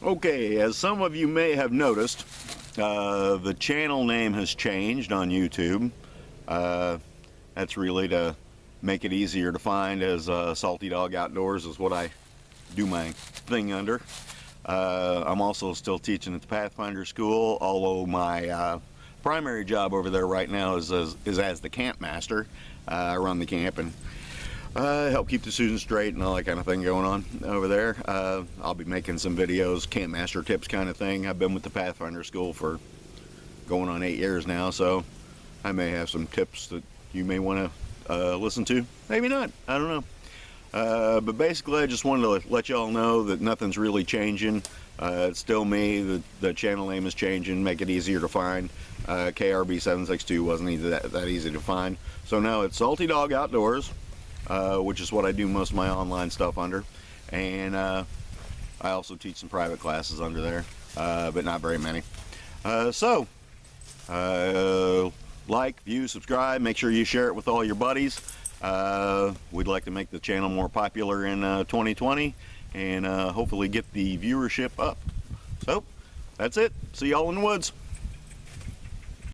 Okay, as some of you may have noticed, the channel name has changed on YouTube. That's really to make it easier to find, as Salty Dog Outdoors is what I do my thing under. I'm also still teaching at the Pathfinder School, although my primary job over there right now is as the camp master. I run the camp and help keep the students straight and all that kind of thing going on over there. I'll be making some videos, camp master tips kind of thing. I've been with the Pathfinder School for going on 8 years now, so I may have some tips that you may want to listen to. Maybe not, I don't know. But basically I just wanted to let y'all know that nothing's really changing. It's still me. The channel name is changing, make it easier to find. KRB762 wasn't that easy to find. So now it's Salty Dog Outdoors, which is what I do most of my online stuff under. And I also teach some private classes under there, but not very many. Like, view, subscribe, make sure you share it with all your buddies. We'd like to make the channel more popular in 2020 and hopefully get the viewership up. So that's it. See y'all in the woods.